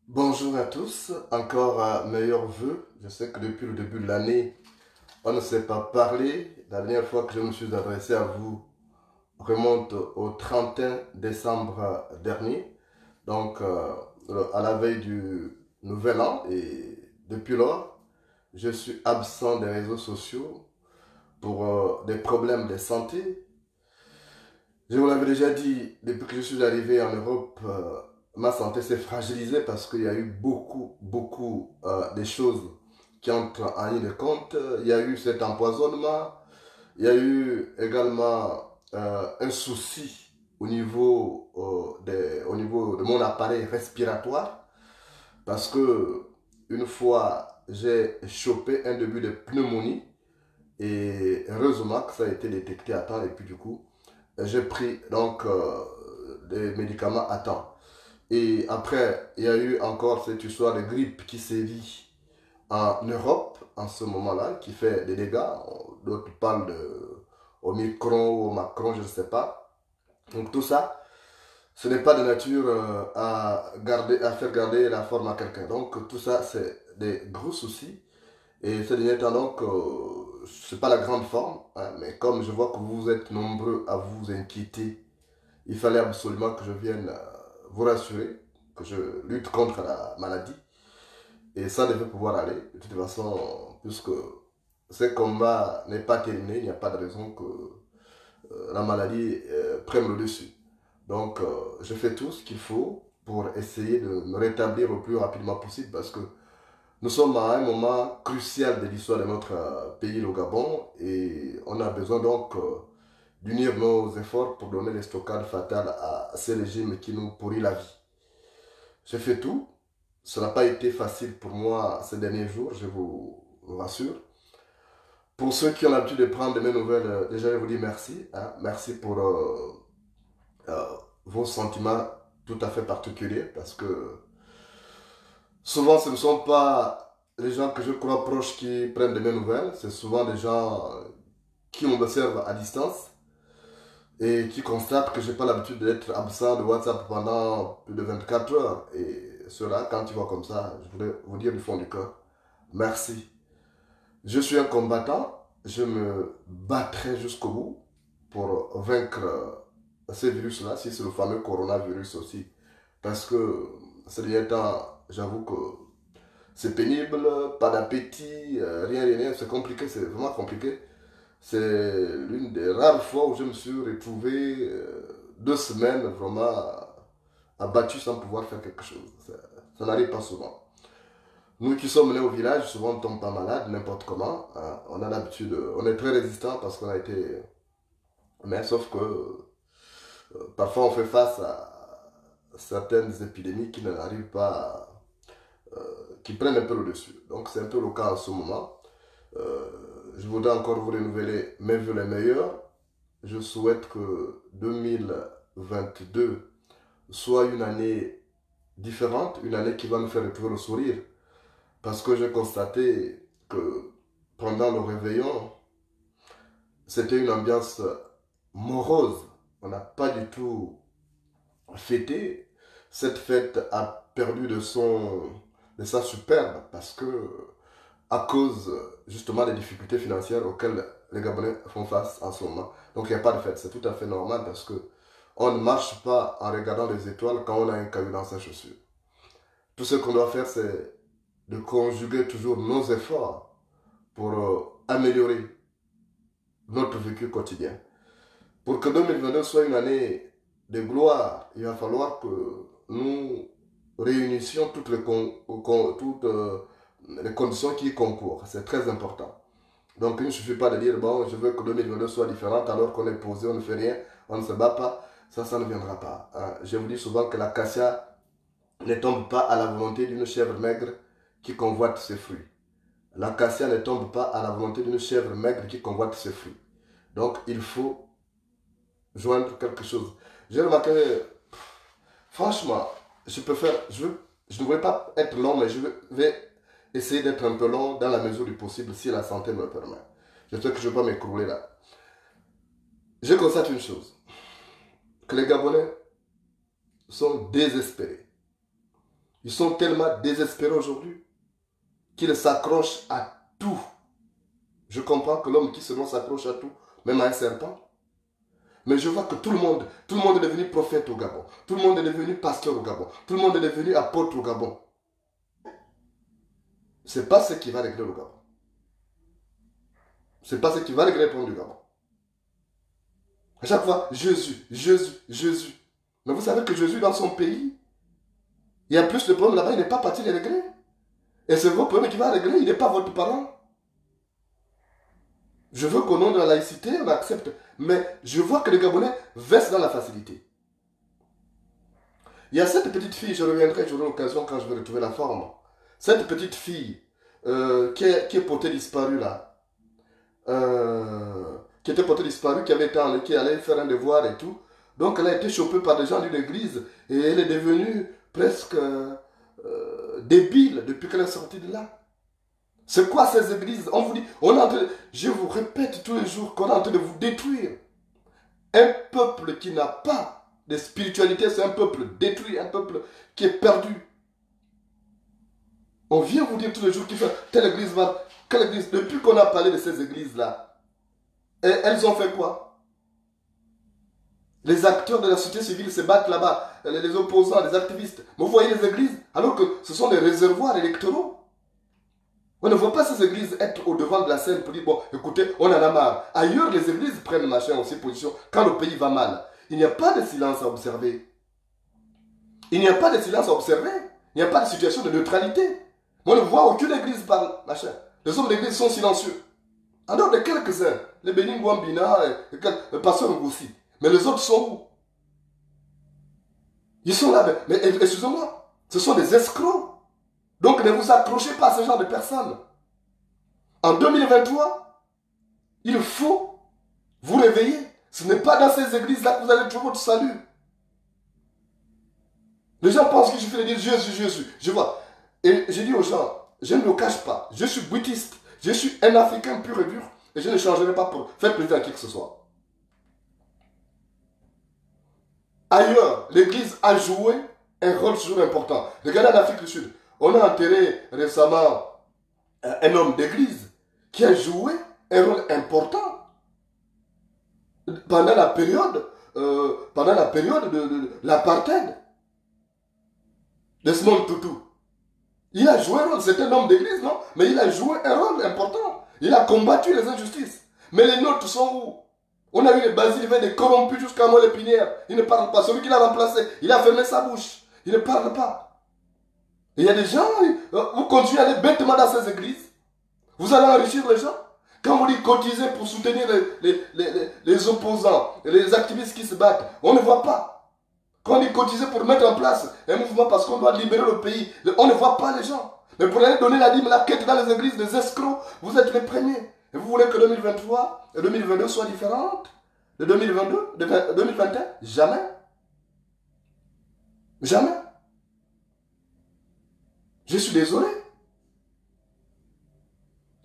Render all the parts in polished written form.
Bonjour à tous, encore meilleurs vœux. Je sais que depuis le début de l'année, on ne s'est pas parlé. La dernière fois que je me suis adressé à vous remonte au 31 décembre dernier, donc à la veille du nouvel an. Et depuis lors, je suis absent des réseaux sociaux pour des problèmes de santé. Je vous l'avais déjà dit, depuis que je suis arrivé en Europe, ma santé s'est fragilisée parce qu'il y a eu beaucoup de choses qui entrent en ligne de compte. Il y a eu cet empoisonnement, il y a eu également un souci au niveau de mon appareil respiratoire parce que une fois j'ai chopé un début de pneumonie et heureusement que ça a été détecté à temps et puis du coup j'ai pris donc des médicaments à temps. Et après, il y a eu encore cette histoire de grippe qui sévit en Europe en ce moment-là, qui fait des dégâts. D'autres parlent de Omicron ou Macron, je ne sais pas. Donc tout ça, ce n'est pas de nature à faire garder la forme à quelqu'un. Donc tout ça, c'est des gros soucis. Et ces derniers temps, donc, c'est pas la grande forme, hein, mais comme je vois que vous êtes nombreux à vous inquiéter, il fallait absolument que je vienne vous rassurer, que je lutte contre la maladie. Et ça devait pouvoir aller. De toute façon, puisque ce combat n'est pas terminé, il n'y a pas de raison que la maladie prenne le dessus. Donc, je fais tout ce qu'il faut pour essayer de me rétablir le plus rapidement possible parce que nous sommes à un moment crucial de l'histoire de notre pays, le Gabon, et on a besoin donc d'unir nos efforts pour donner l'estocade fatale à ces régimes qui nous pourrit la vie. J'ai fait tout. Ça n'a pas été facile pour moi ces derniers jours, je vous rassure. Pour ceux qui ont l'habitude de prendre de mes nouvelles, déjà je vous dis merci, hein. Merci pour euh, vos sentiments tout à fait particuliers parce que souvent ce ne sont pas les gens que je crois proches qui prennent de mes nouvelles, c'est souvent des gens qui m'observent à distance et qui constatent que je n'ai pas l'habitude d'être absent de WhatsApp pendant plus de 24 heures. Et cela, quand tu vois comme ça, je voulais vous dire du fond du cœur, merci. Je suis un combattant, je me battrai jusqu'au bout pour vaincre ce virus-là, si c'est le fameux coronavirus aussi. Parce que ces derniers temps, j'avoue que c'est pénible, pas d'appétit, rien, rien, c'est compliqué, c'est vraiment compliqué. C'est l'une des rares fois où je me suis retrouvé 2 semaines vraiment abattu sans pouvoir faire quelque chose. Ça n'arrive pas souvent. Nous qui sommes nés au village, souvent on ne tombe pas malade, n'importe comment, hein. On a l'habitude, on est très résistant parce qu'on a été... Mais sauf que parfois on fait face à certaines épidémies qui n'arrivent pas, qui prennent un peu le dessus. Donc c'est un peu le cas en ce moment. Je voudrais encore vous renouveler mes vœux les meilleurs. Je souhaite que 2022 soit une année différente, une année qui va nous faire retrouver le sourire. Parce que j'ai constaté que pendant le réveillon, c'était une ambiance morose. On n'a pas du tout fêté. Cette fête a perdu de sa superbe parce que, à cause justement des difficultés financières auxquelles les Gabonais font face en ce moment. Donc il n'y a pas de fête. C'est tout à fait normal parce que on ne marche pas en regardant les étoiles quand on a un caillou dans sa chaussure. Tout ce qu'on doit faire, c'est de conjuguer toujours nos efforts pour améliorer notre vécu quotidien. Pour que 2022 soit une année de gloire, il va falloir que nous réunissions toutes les conditions qui y concourent. C'est très important. Donc il ne suffit pas de dire, bon, je veux que 2022 soit différente alors qu'on est posé, on ne fait rien, on ne se bat pas. Ça ne viendra pas, hein. Je vous dis souvent que l'acacia ne tombe pas à la volonté d'une chèvre maigre qui convoite ses fruits. L'acacia ne tombe pas à la volonté d'une chèvre maigre qui convoite ses fruits. Donc, il faut joindre quelque chose. J'ai remarqué, franchement, je ne voulais pas être long, mais je vais essayer d'être un peu long dans la mesure du possible si la santé me le permet. J'espère que je ne vais pas m'écrouler là. Je constate une chose, que les Gabonais sont désespérés. Ils sont tellement désespérés aujourd'hui qu'ils s'accrochent à tout. Je comprends que l'homme qui seulement s'accroche à tout, même à un serpent. Mais je vois que tout le monde est devenu prophète au Gabon. Tout le monde est devenu pasteur au Gabon. Tout le monde est devenu apôtre au Gabon. C'est pas ce qui va régler le Gabon. C'est pas ce qui va régler le problème du Gabon. À chaque fois, Jésus, Jésus, Jésus. Mais vous savez que Jésus, dans son pays, il y a plus de problèmes là-bas, il n'est pas parti les régler. Et c'est vos problèmes qui va régler, il n'est pas votre parent. Je veux qu'au nom de la laïcité, on accepte. Mais je vois que les Gabonais versent dans la facilité. Il y a cette petite fille, je reviendrai, j'aurai l'occasion quand je vais retrouver la forme. Cette petite fille qui est portée disparue là, qui était portée disparue, qui allait faire un devoir et tout. Donc elle a été chopée par des gens d'une église et elle est devenue presque débile depuis qu'elle est sortie de là. C'est quoi ces églises? On vous dit, je vous répète tous les jours qu'on est en train de vous détruire. Un peuple qui n'a pas de spiritualité, c'est un peuple détruit, un peuple qui est perdu. On vient vous dire tous les jours qu'il fait telle église va, quelle église. Depuis qu'on a parlé de ces églises-là, elles ont fait quoi? Les acteurs de la société civile se battent là-bas, les opposants, les activistes. Mais vous voyez les églises, alors que ce sont des réservoirs électoraux. On ne voit pas ces églises être au devant de la scène pour dire, bon, écoutez, on en a marre. Ailleurs, les églises prennent machin aussi position quand le pays va mal. Il n'y a pas de silence à observer. Il n'y a pas de silence à observer. Il n'y a pas de situation de neutralité. On ne voit aucune église parler, machin. Les hommes d'église sont silencieux. En dehors de quelques-uns, les Bénin Gwambina, le pasteur Ngoussi. Mais les autres sont où? Ils sont là, mais excusez-moi, ce sont des escrocs. Donc ne vous accrochez pas à ce genre de personnes. En 2023, il faut vous réveiller. Ce n'est pas dans ces églises-là que vous allez trouver votre salut. Les gens pensent qu'il suffit de dire Jésus, Jésus. Je vois. Et j'ai dit aux gens, je ne me cache pas. Je suis bouddhiste. Je suis un Africain pur et dur. Et je ne changerai pas pour faire plaisir à qui que ce soit. Ailleurs, l'église a joué un rôle toujours important. Regardez en Afrique du Sud. On a enterré récemment un homme d'église qui a joué un rôle important pendant la période, de l'apartheid. Desmond Tutu. Il a joué un rôle, c'est un homme d'église, non? Mais il a joué un rôle important. Il a combattu les injustices. Mais les nôtres sont où? On a eu les Basile, des corrompus jusqu'à moi l'épinière. Il ne parle pas. Celui qui l'a remplacé, il a fermé sa bouche. Il ne parle pas. Et il y a des gens, vous continuez à aller bêtement dans ces églises. Vous allez enrichir les gens. Quand vous dites cotiser pour soutenir les opposants, les activistes qui se battent, on ne voit pas. Quand on dit cotiser pour mettre en place un mouvement parce qu'on doit libérer le pays, on ne voit pas les gens. Mais pour aller donner la dîme, la quête dans les églises des escrocs, vous êtes les premiers. Et vous voulez que 2023 et 2022 soient différentes de 2022, de 2021? Jamais. Jamais. Je suis désolé.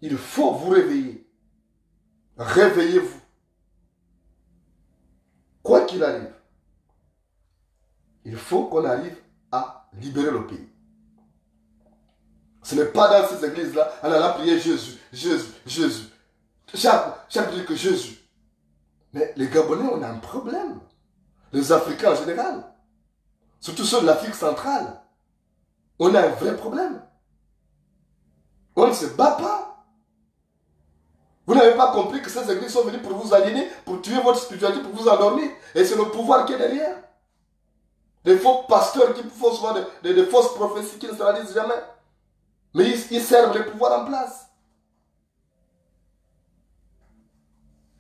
Il faut vous réveiller. Réveillez-vous. Quoi qu'il arrive, il faut qu'on arrive à libérer le pays. Ce n'est pas dans ces églises-là, en allant prier Jésus, Jésus, Jésus. Chaque jour que Jésus. Mais les Gabonais, on a un problème. Les Africains en général. Surtout ceux de l'Afrique centrale. On a un vrai problème. On ne se bat pas. Vous n'avez pas compris que ces églises sont venues pour vous aliéner, pour tuer votre spiritualité, pour vous endormir. Et c'est le pouvoir qui est derrière. Des faux pasteurs qui font souvent des fausses prophéties qui ne se réalisent jamais. Mais ils servent les pouvoirs en place.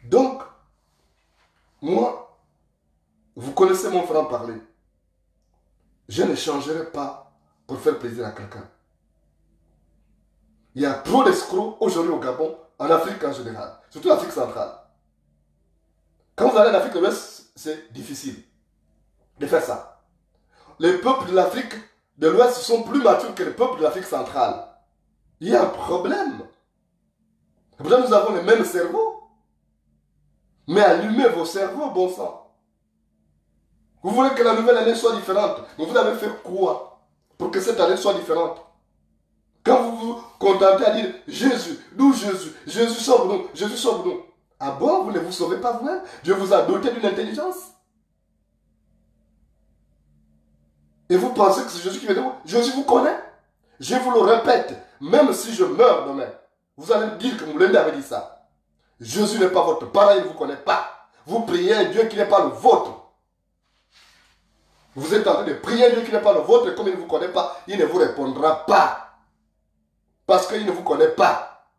Donc, moi, vous connaissez mon franc-parler. Je ne changerai pas pour faire plaisir à quelqu'un. Il y a trop d'escrocs aujourd'hui au Gabon, en Afrique en général, surtout l'Afrique centrale. Quand vous allez en Afrique de l'Ouest, c'est difficile de faire ça. Les peuples de l'Afrique de l'Ouest sont plus matures que les peuples de l'Afrique centrale. Il y a un problème. Pourtant, nous avons les mêmes cerveaux. Mais allumez vos cerveaux, bon sang. Vous voulez que la nouvelle année soit différente. Mais vous avez fait quoi pour que cette année soit différente? Quand vous vous contentez à dire Jésus, nous Jésus, Jésus sauve-nous, Jésus sauve-nous. Ah bon, vous ne vous sauvez pas vous-même? Dieu vous a doté d'une intelligence. Et vous pensez que c'est Jésus qui vient de vous? Jésus vous connaît. Je vous le répète, même si je meurs demain, vous allez me dire que Moulende avait dit ça. Jésus n'est pas votre parent, il ne vous connaît pas. Vous priez un Dieu qui n'est pas le vôtre. Vous êtes en train de prier un Dieu qui n'est pas le vôtre, et comme il ne vous connaît pas, il ne vous répondra pas. Parce qu'il ne vous connaît pas.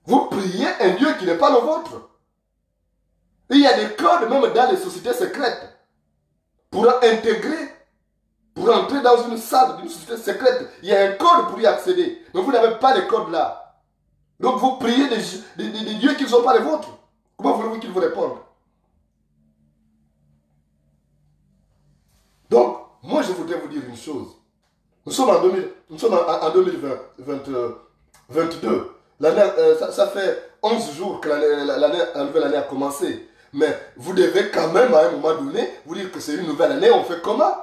Vous priez un Dieu qui n'est pas le vôtre. Il y a des codes même dans les sociétés secrètes. Pour intégrer, pour entrer dans une salle d'une société secrète, il y a un code pour y accéder. Mais vous n'avez pas les codes là. Donc vous priez des dieux qui ne sont pas les vôtres. Comment voulez-vous qu'ils vous répondent? Donc, moi je voudrais vous dire une chose. Nous sommes en 2022. Ça fait 11 jours que la nouvelle année a commencé. Mais vous devez quand même, à un moment donné, vous dire que c'est une nouvelle année. On fait comment?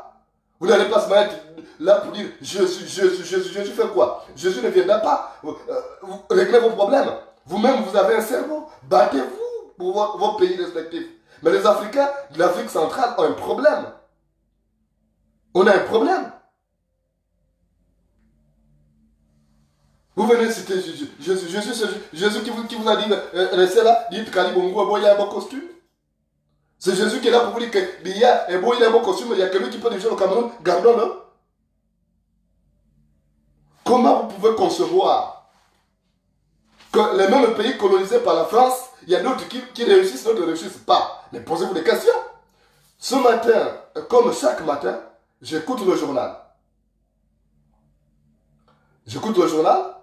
Vous n'allez pas se mettre là pour dire Jésus fait quoi? Jésus ne viendra pas régler vos problèmes. Vous-même, vous avez un cerveau. Battez-vous pour vos pays respectifs. Mais les Africains de l'Afrique centrale ont un problème. On a un problème. Vous venez citer Jésus qui vous a dit, restez là, dites Kali Bongo, il y a un bon costume. C'est Jésus qui est là pour vous dire qu'il y a un bon costume, il y a quelqu'un qui peut diriger le Cameroun, gardons-le. Comment vous pouvez concevoir que les mêmes pays colonisés par la France, il y a d'autres qui réussissent, d'autres ne réussissent pas? Mais posez-vous des questions. Ce matin, comme chaque matin, j'écoute le journal. J'écoute le journal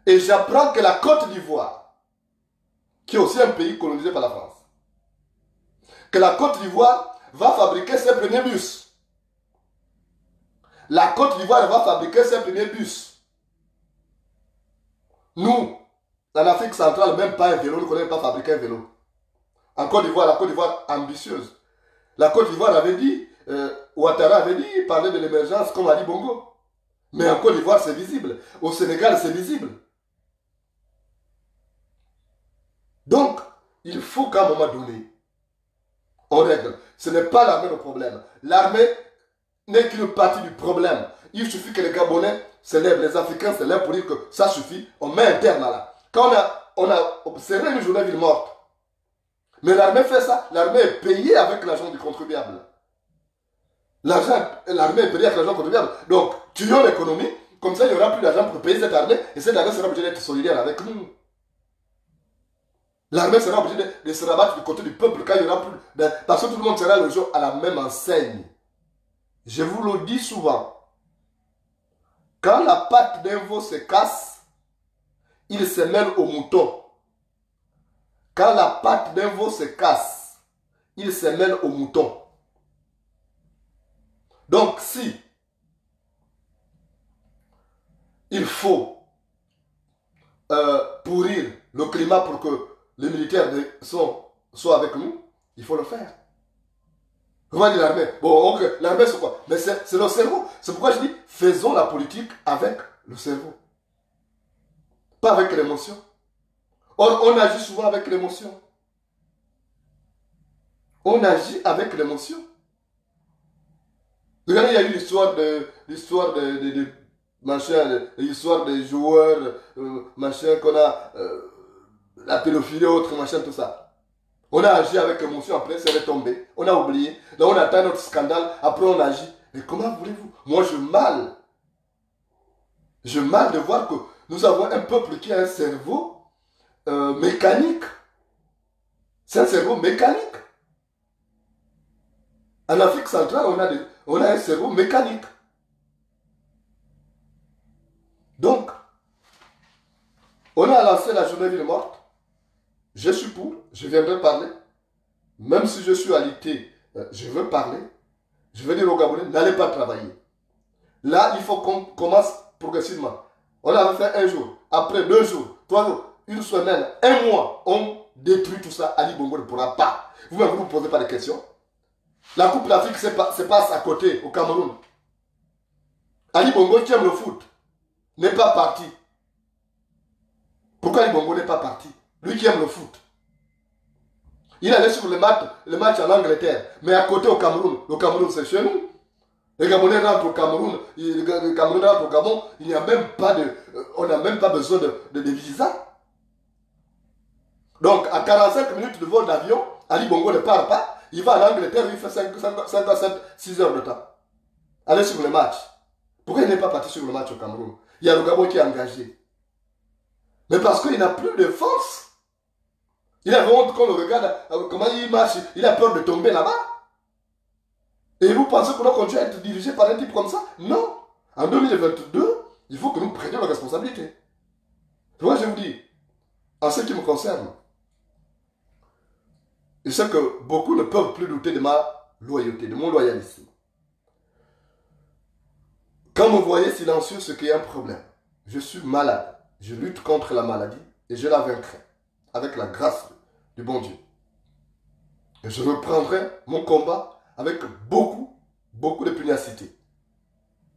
et j'apprends que la Côte d'Ivoire, qui est aussi un pays colonisé par la France, que la Côte d'Ivoire va fabriquer ses premiers bus. La Côte d'Ivoire va fabriquer ses premiers bus. Nous, en Afrique centrale, même pas un vélo, nous ne connaissons pas fabriquer un vélo. En Côte d'Ivoire, la Côte d'Ivoire ambitieuse. La Côte d'Ivoire avait dit, Ouattara avait dit, il parlait de l'émergence comme Ali Bongo. Mais en Côte d'Ivoire, c'est visible. Au Sénégal, c'est visible. Donc, il faut qu'à un moment donné, on règle. Ce n'est pas l'armée le problème. L'armée n'est qu'une partie du problème. Il suffit que les Gabonais se lèvent, les Africains se lèvent pour dire que ça suffit. On met un terme là. Quand on a observé une journée ville morte, mais l'armée fait ça. L'armée est payée avec l'argent du contribuable. L'armée est payée avec l'argent du contribuable. Donc, tuons l'économie. Comme ça, il n'y aura plus d'argent pour payer cette armée. Et cette armée sera obligée d'être solidaire avec nous. L'armée sera obligée de se rabattre du côté du peuple quand il n'y aura plus. Parce que tout le monde sera le jour à la même enseigne. Je vous le dis souvent. Quand la patte d'un veau se casse, il se mêle au mouton. Quand la patte d'un veau se casse, il se mêle au mouton. Donc si il faut pourrir le climat pour que les militaires soient avec nous, il faut le faire. Vous voyez l'armée. Bon, ok, l'armée c'est quoi? Mais c'est le cerveau. C'est pourquoi je dis, faisons la politique avec le cerveau. Pas avec l'émotion. Or, on agit souvent avec l'émotion. On agit avec l'émotion. Regardez, il y a eu l'histoire de machin, l'histoire des joueurs, machin, qu'on a, la pédophilie, autre machin, tout ça. On a agi avec émotion, après c'est retombé. On a oublié. Là, on attend notre scandale, après on agit. Mais comment voulez-vous? Moi, je mal. Je mal de voir que nous avons un peuple qui a un cerveau mécanique. C'est un cerveau mécanique. En Afrique centrale, on a un cerveau mécanique. Donc, on a lancé la journée ville morte. Je suis pour, je viendrai parler. Même si je suis alité, je veux parler. Je veux dire aux Gabonais, n'allez pas travailler. Là, il faut qu'on commence progressivement. On avait fait un jour, après 2 jours, 3 jours, une semaine, 1 mois, on détruit tout ça. Ali Bongo ne pourra pas. Vous-même, vous ne posez pas de questions. La Coupe d'Afrique se passe à côté, au Cameroun. Ali Bongo qui aime le foot n'est pas parti. Pourquoi Ali Bongo n'est pas parti? Lui qui aime le foot. Il allait sur le match en Angleterre, mais à côté au Cameroun. Le Cameroun, c'est chez nous. Les Gabonais rentrent au Cameroun, le Cameroun rentre au Gabon, il n'y a même pas de, on n'a même pas besoin de visa. Donc, à 45 minutes de vol d'avion, Ali Bongo ne part pas, il va en Angleterre, il fait 6 heures de temps. Allez sur le match. Pourquoi il n'est pas parti sur le match au Cameroun? Il y a le Gabon qui est engagé. Mais parce qu'il n'a plus de force. Il a honte qu'on le regarde, comment il marche, il a peur de tomber là-bas. Et vous pensez qu'on doit continuer à être dirigé par un type comme ça? Non. En 2022, il faut que nous prenions la responsabilité. Moi, je vous dis, en ce qui me concerne, je sais que beaucoup ne peuvent plus douter de ma loyauté, de mon loyalisme. Quand vous voyez silencieux, c'est qu'il y a un problème. Je suis malade. Je lutte contre la maladie et je la vaincrai avec la grâce du bon Dieu. Et je reprendrai mon combat avec beaucoup beaucoup de pugnacité.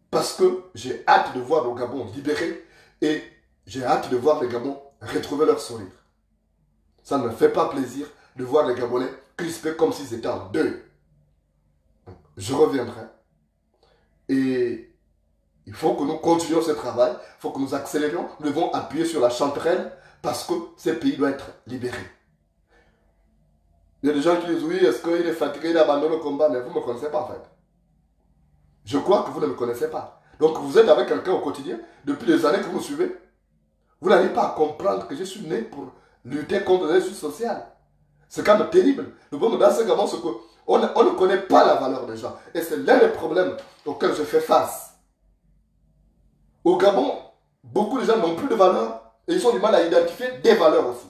Parce que j'ai hâte de voir le Gabon libéré et j'ai hâte de voir les Gabons retrouver leur sourire. Ça ne me fait pas plaisir de voir les Gabonais crispés comme s'ils étaient en deuil. Je reviendrai. Et il faut que nous continuions ce travail, il faut que nous accélérions, nous devons appuyer sur la chanterelle parce que ce pays doit être libéré. Il y a des gens qui disent oui, est-ce qu'il est fatigué, il abandonne le combat, mais vous ne me connaissez pas en fait. Je crois que vous ne me connaissez pas. Donc vous êtes avec quelqu'un au quotidien, depuis des années que vous me suivez. Vous n'arrivez pas à comprendre que je suis né pour lutter contre l'injustice sociale. C'est quand même terrible. Le problème dans ce Gabon, c'est qu'on ne connaît pas la valeur des gens. Et c'est l'un des problèmes auxquels je fais face. Au Gabon, beaucoup de gens n'ont plus de valeur et ils ont du mal à identifier des valeurs aussi.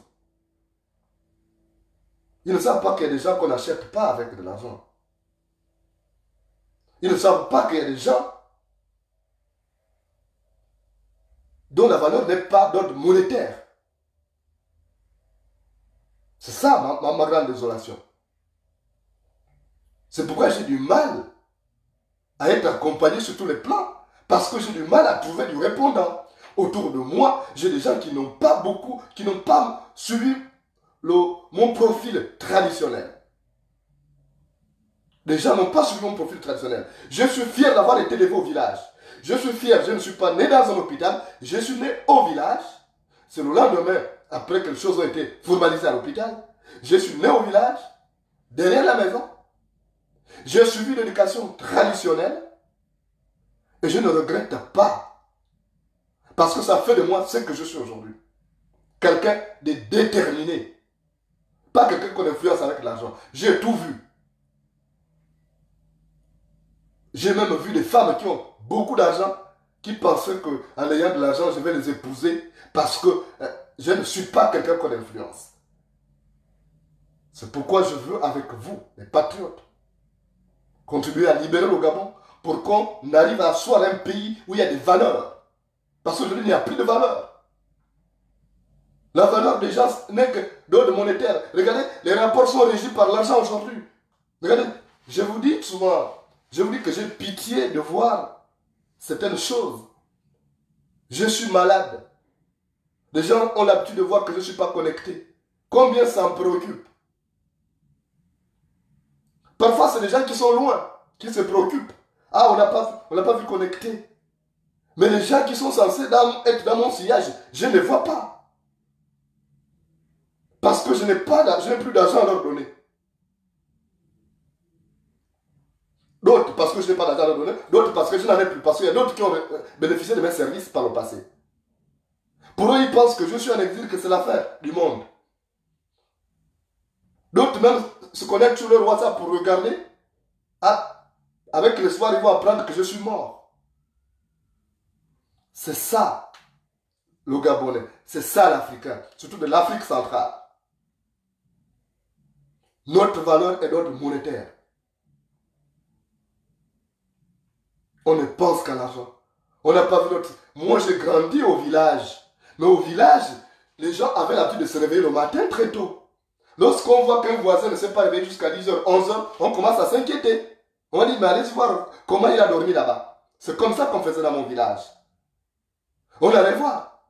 Ils ne savent pas qu'il y a des gens qu'on n'achète pas avec de l'argent. Ils ne savent pas qu'il y a des gens dont la valeur n'est pas d'ordre monétaire. C'est ça ma grande désolation. C'est pourquoi j'ai du mal à être accompagné sur tous les plans. Parce que j'ai du mal à trouver du répondant. Autour de moi, j'ai des gens qui n'ont pas beaucoup, qui n'ont pas suivi mon profil traditionnel. Les gens n'ont pas suivi mon profil traditionnel. Je suis fier d'avoir été élevé au village. Je suis fier, je ne suis pas né dans un hôpital, je suis né au village. C'est le lendemain, après que les choses ont été formalisées à l'hôpital. Je suis né au village, derrière la maison. J'ai suivi l'éducation traditionnelle et je ne regrette pas. Parce que ça fait de moi ce que je suis aujourd'hui. Quelqu'un de déterminé. Pas quelqu'un qu'on influence avec l'argent. J'ai tout vu. J'ai même vu des femmes qui ont beaucoup d'argent, qui pensaient qu'en ayant de l'argent, je vais les épouser parce que je ne suis pas quelqu'un qu'on influence. C'est pourquoi je veux, avec vous, les patriotes, contribuer à libérer le Gabon pour qu'on arrive à asseoir un pays où il y a des valeurs. Parce qu'aujourd'hui, il n'y a plus de valeur. La valeur des gens n'est que d'ordre monétaire. Regardez, les rapports sont régis par l'argent aujourd'hui. Regardez, je vous dis souvent, je vous dis que j'ai pitié de voir certaines choses. Je suis malade. Les gens ont l'habitude de voir que je ne suis pas connecté. Combien ça me préoccupe? Parfois, c'est des gens qui sont loin, qui se préoccupent. Ah, on n'a pas vu connecter. Mais les gens qui sont censés être dans mon sillage, je ne les vois pas. Parce que je n'ai plus d'argent à leur donner. D'autres parce que je n'ai pas d'argent à leur donner, d'autres parce que je n'en ai plus, parce qu'il y a d'autres qui ont bénéficié de mes services par le passé. Pour eux, ils pensent que je suis en exil, que c'est l'affaire du monde. D'autres même se connectent sur leur WhatsApp pour regarder. Ah, avec l'espoir, ils vont apprendre que je suis mort. C'est ça, le Gabonais. C'est ça, l'Africain. Surtout de l'Afrique centrale. Notre valeur est d'ordre monétaire. On ne pense qu'à l'argent. On n'a pas vu notre... Moi, j'ai grandi au village. Mais au village, les gens avaient l'habitude de se réveiller le matin très tôt. Lorsqu'on voit qu'un voisin ne s'est pas réveillé jusqu'à 10h, 11h, on commence à s'inquiéter. On dit, mais allez voir comment il a dormi là-bas. C'est comme ça qu'on faisait dans mon village. On allait voir.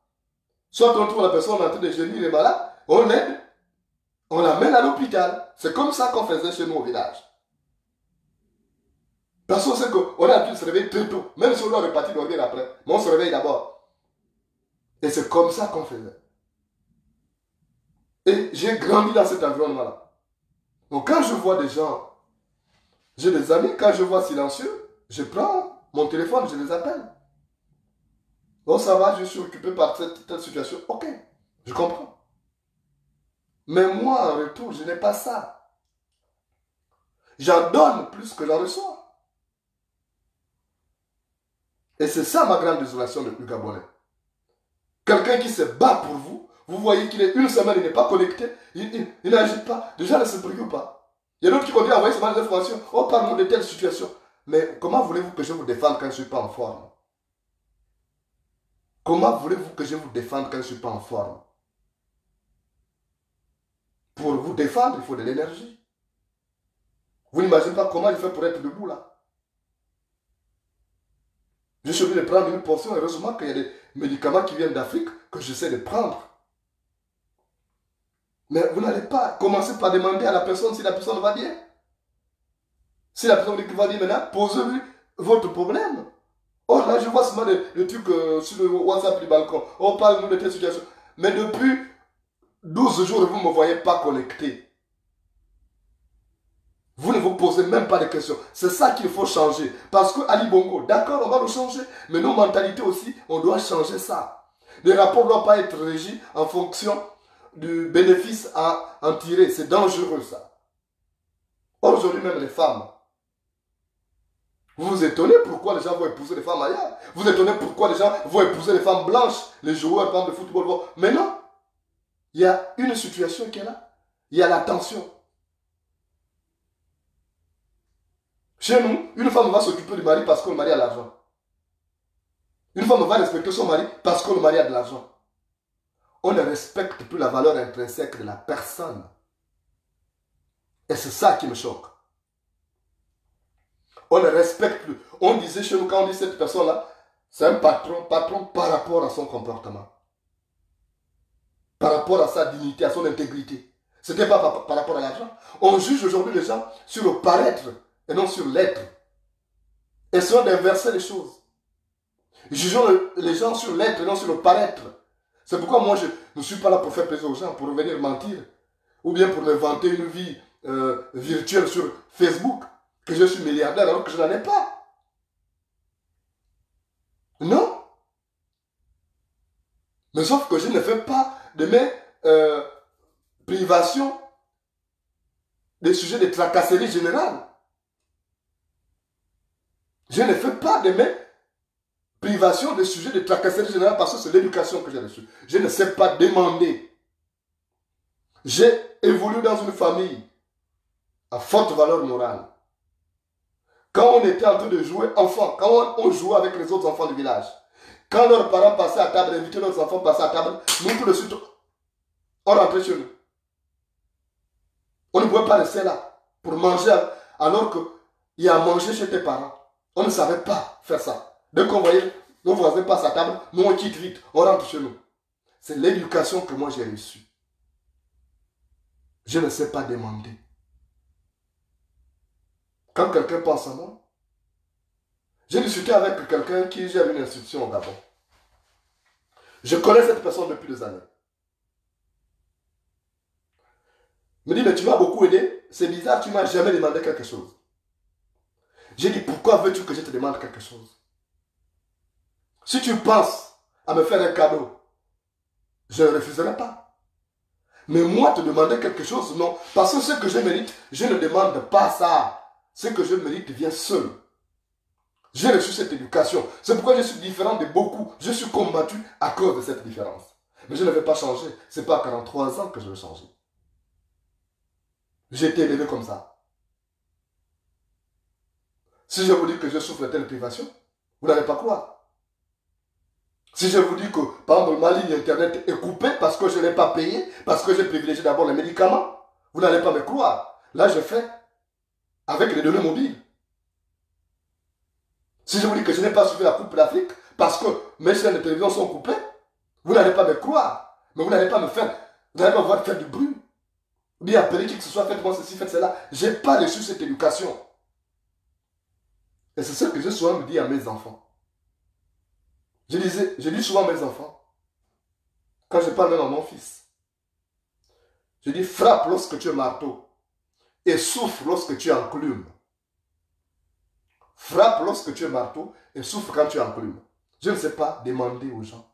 Soit on trouve la personne en train de gémir, il est malade, on l'aide, on l'amène à l'hôpital. C'est comme ça qu'on faisait chez nous au village. Parce qu'on sait qu'on a pu se réveiller très tôt, même si on doit repartir dormir après. Mais on se réveille d'abord. Et c'est comme ça qu'on faisait. Et j'ai grandi dans cet environnement-là. Donc quand je vois des gens, j'ai des amis, quand je vois silencieux, je prends mon téléphone, je les appelle. Oh ça va, je suis occupé par telle situation. Ok, je comprends. Mais moi, en retour, je n'ai pas ça. J'en donne plus que j'en reçois. Et c'est ça ma grande désolation du Gabonais. Quelqu'un qui se bat pour vous, vous voyez qu'il est une semaine, il n'est pas connecté, il n'agit pas, déjà ne se préoccupe pas. Il y a d'autres qui continuent à envoyer seulement des informations. Oh, parle-nous de telle situation. Mais comment voulez-vous que je vous défende quand je ne suis pas en forme? Comment voulez-vous que je vous défende quand je ne suis pas en forme? Pour vous défendre, il faut de l'énergie. Vous n'imaginez pas comment il fait pour être debout là. Je suis obligé de prendre une portion. Heureusement qu'il y a des médicaments qui viennent d'Afrique que j'essaie de prendre. Mais vous n'allez pas commencer par demander à la personne si la personne va bien. Si la personne dit qu'il va dire maintenant, posez-lui votre problème. Oh là, je vois seulement des trucs sur le WhatsApp du balcon. On parle de telle situation. Mais depuis 12 jours, vous ne me voyez pas connecté. Vous ne vous posez même pas de questions. C'est ça qu'il faut changer. Parce que Ali Bongo, d'accord, on va le changer. Mais nos mentalités aussi, on doit changer ça. Les rapports ne doivent pas être régis en fonction du bénéfice à en tirer. C'est dangereux ça. Aujourd'hui même les femmes. Vous vous étonnez pourquoi les gens vont épouser les femmes ailleurs. Vous vous étonnez pourquoi les gens vont épouser les femmes blanches, les joueurs par exemple, de football. Mais non. Il y a une situation qui est là. Il y a la tension. Chez nous, une femme va s'occuper du mari parce que le mari a l'argent. Une femme va respecter son mari parce que le mari a de l'argent. On ne respecte plus la valeur intrinsèque de la personne. Et c'est ça qui me choque. On ne respecte plus. On disait chez nous, quand on dit cette personne-là, c'est un patron par rapport à son comportement. Par rapport à sa dignité, à son intégrité. Ce n'était pas par rapport à l'argent. On juge aujourd'hui les gens sur le paraître et non sur l'être. Essayons d'inverser les choses. Jugeons les gens sur l'être et non sur le paraître. C'est pourquoi moi je ne suis pas là pour faire plaisir aux gens, pour venir mentir. Ou bien pour inventer une vie virtuelle sur Facebook. Que je suis milliardaire alors que je n'en ai pas. Non. Mais sauf que je ne fais pas de mes privations des sujets de tracasserie générale. Je ne fais pas de mes privations des sujets de tracasserie générale parce que c'est l'éducation que j'ai reçue. Je ne sais pas demander. J'ai évolué dans une famille à forte valeur morale. Quand on était en train de jouer enfant, quand on jouait avec les autres enfants du village, quand leurs parents passaient à table, invitaient leurs enfants passer à table, nous tout de suite, on rentrait chez nous. On ne pouvait pas rester là pour manger alors qu'il y a à manger chez tes parents. On ne savait pas faire ça. Dès qu'on voyait nos voisins passer à table, nous on quitte vite, on rentre chez nous. C'est l'éducation que moi j'ai reçue. Je ne sais pas demander. Quand quelqu'un pense à moi, j'ai discuté avec quelqu'un qui gère une institution au Gabon. Je connais cette personne depuis des années. Il me dit, mais tu m'as beaucoup aidé. C'est bizarre, tu ne m'as jamais demandé quelque chose. J'ai dit, pourquoi veux-tu que je te demande quelque chose? Si tu penses à me faire un cadeau, je ne refuserai pas. Mais moi, te demander quelque chose, non. Parce que ce que je mérite, je ne demande pas ça. Ce que je mérite vient seul. J'ai reçu cette éducation. C'est pourquoi je suis différent de beaucoup. Je suis combattu à cause de cette différence. Mais je ne vais pas changer. Ce n'est pas à 43 ans que je vais changer. J'ai été élevé comme ça. Si je vous dis que je souffre de telle privation, vous n'allez pas croire. Si je vous dis que, par exemple, ma ligne internet est coupée parce que je ne l'ai pas payée, parce que j'ai privilégié d'abord les médicaments, vous n'allez pas me croire. Là, je fais avec les données mobiles. Si je vous dis que je n'ai pas suivi la Coupe d'Afrique parce que mes chaînes de télévision sont coupées, vous n'allez pas me croire. Mais vous n'allez pas me faire, vous n'allez pas me voir faire du bruit. Ou bien appeler qui que ce soit, faites-moi ceci, faites cela. Je n'ai pas reçu cette éducation. Et c'est ce que je souvent me dis à mes enfants. Je dis souvent à mes enfants, quand je parle même à mon fils, je dis frappe lorsque tu es marteau et souffre lorsque tu es enclume. Frappe lorsque tu es marteau et souffre quand tu es enclume. Je ne sais pas demander aux gens.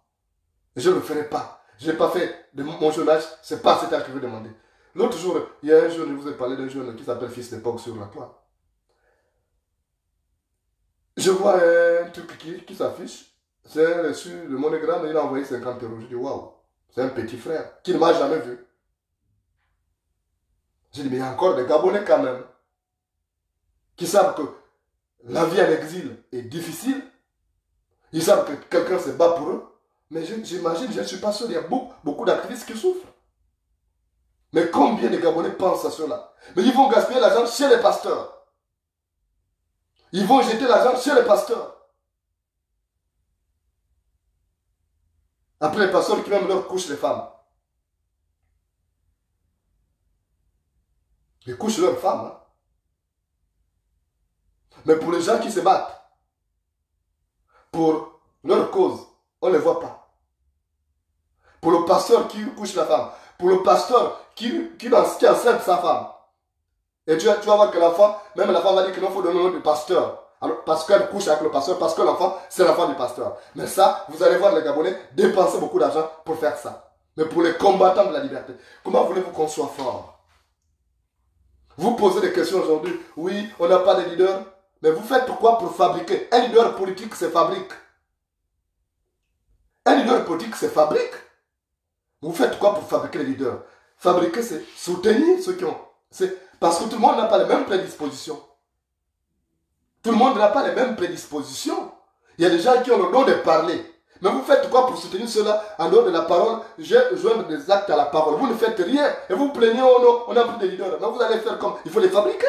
Je ne le ferai pas. Je n'ai pas fait de mon jeune âge, c'est pas cet âge que je veux demander. L'autre jour, il y a un jeune, je vous ai parlé d'un jeune qui s'appelle Fils d'époque sur la toile. Je vois un truc qui s'affiche. C'est reçu le monogramme et il a envoyé 50 euros. Je dis waouh, c'est un petit frère qui ne m'a jamais vu. J'ai dit, mais il y a encore des Gabonais quand même qui savent que la vie en exil est difficile. Ils savent que quelqu'un se bat pour eux. Mais j'imagine, je ne suis pas sûr, il y a beaucoup d'activistes qui souffrent. Mais combien de Gabonais pensent à cela? Mais ils vont gaspiller l'argent chez les pasteurs. Ils vont jeter l'argent chez les pasteurs. Après, les pasteurs qui même leur couchent les femmes. Ils couchent leurs femmes. Hein. Mais pour les gens qui se battent, pour leur cause, on ne les voit pas. Pour le pasteur qui couche la femme, pour le pasteur qui enceinte sa femme. Et tu vas voir que l'enfant, même la femme va dire qu'il faut donner le nom du pasteur. Alors, parce qu'elle couche avec le pasteur, parce que l'enfant, c'est l'enfant du pasteur. Mais ça, vous allez voir les Gabonais dépenser beaucoup d'argent pour faire ça. Mais pour les combattants de la liberté, comment voulez-vous qu'on soit fort? Vous posez des questions aujourd'hui. Oui, on n'a pas de leader. Mais vous faites quoi pour fabriquer? Un leader politique se fabrique. Un leader politique se fabrique. Vous faites quoi pour fabriquer les leaders? Fabriquer, c'est soutenir ceux qui ont... Parce que tout le monde n'a pas les mêmes prédispositions. Tout le monde n'a pas les mêmes prédispositions. Il y a des gens qui ont le don de parler. Mais vous faites quoi pour soutenir cela en dehors de la parole? Joindre des actes à la parole. Vous ne faites rien. Et vous plaignez, oh non, on a pris des leaders. Mais vous allez faire comme? Il faut les fabriquer.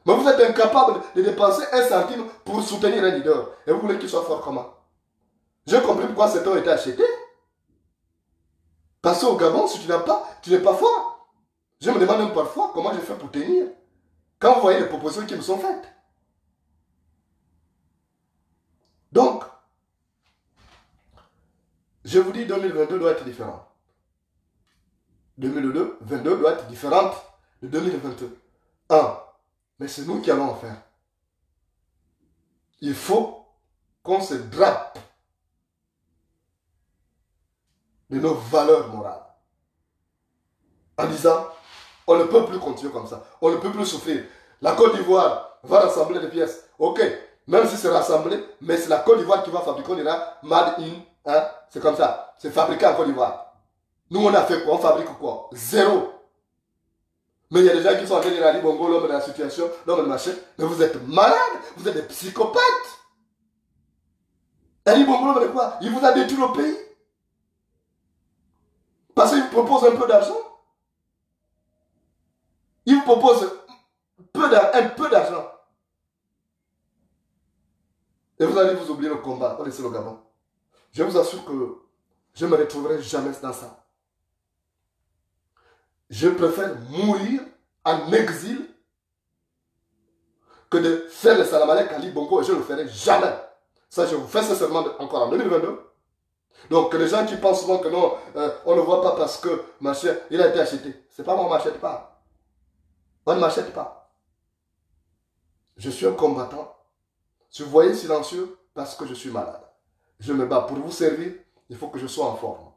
Mais vous êtes incapable de dépenser un centime pour soutenir un leader. Et vous voulez qu'il soit fort comment? J'ai compris pourquoi cet homme a été acheté. Parce qu'au Gabon, si tu n'as pas, tu n'es pas fort. Je me demande même parfois comment je fais pour tenir. Quand vous voyez les propositions qui me sont faites. Donc, je vous dis 2022 doit être différent. 2022 doit être différente de 2021. Mais c'est nous qui allons en faire. Il faut qu'on se drape de nos valeurs morales. En disant, on ne peut plus continuer comme ça. On ne peut plus souffrir. La Côte d'Ivoire va rassembler des pièces. Ok, même si c'est rassemblé, mais c'est la Côte d'Ivoire qui va fabriquer. On dira Made in. Hein? C'est comme ça. C'est fabriqué en Côte d'Ivoire. Nous, on a fait quoi? On fabrique quoi? Zéro. Mais il y a des gens qui sont en train de dire Ali Bongo, l'homme de la situation, l'homme de machin. Mais vous êtes malades. Vous êtes des psychopathes. Ali Bongo, l'homme de quoi? Il vous a détruit le pays. Parce qu'il vous propose un peu d'argent. Il vous propose un peu d'argent. Et vous allez vous oublier le combat. On laisse le Gabon. Je vous assure que je ne me retrouverai jamais dans ça. Je préfère mourir en exil que de faire le Salamalek à Ali Bongo et je ne le ferai jamais. Ça, je vous fais ce serment encore en 2022. Donc, les gens qui pensent souvent que non, on ne voit pas parce que machin, il a été acheté. C'est pas moi, on ne m'achète pas. On ne m'achète pas. Je suis un combattant. Si vous voyez silencieux, parce que je suis malade. Je me bats pour vous servir, il faut que je sois en forme.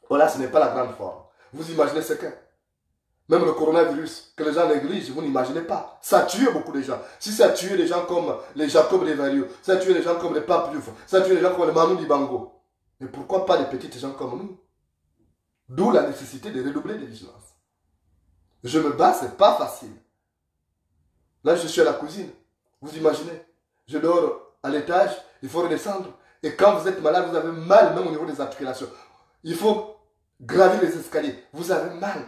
Voilà, ce n'est pas la grande forme. Vous imaginez ce qu'est. Même le coronavirus, que les gens négligent, vous n'imaginez pas. Ça a tué beaucoup de gens. Si ça a tué des gens comme les Jacob Levario, ça a tué des gens comme les Pape Diouf, ça a tué des gens comme les Manu Dibango. Mais pourquoi pas des petites gens comme nous? D'où la nécessité de redoubler de vigilance. Je me bats, c'est pas facile. Là, je suis à la cuisine. Vous imaginez? Je dors à l'étage, il faut redescendre. Et quand vous êtes malade, vous avez mal même au niveau des articulations. Il faut gravir les escaliers. Vous avez mal.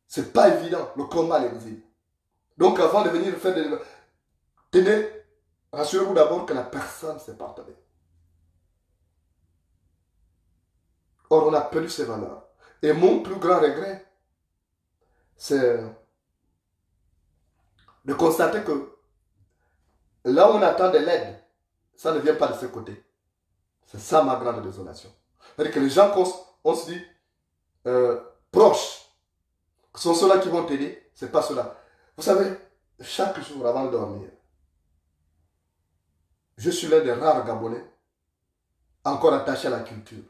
C'est pas évident, le combat à l'exil. Donc avant de venir faire des... Tenez, rassurez-vous d'abord que la personne s'est partagée. Or, on a perdu ces valeurs. Et mon plus grand regret, c'est de constater que là où on attend de l'aide, ça ne vient pas de ce côté. C'est ça ma grande désolation. C'est-à-dire que les gens, on se dit, proches, ce sont ceux-là qui vont t'aider, ce n'est pas ceux-là. Vous savez, chaque jour avant de dormir, je suis l'un des rares Gabonais encore attachés à la culture.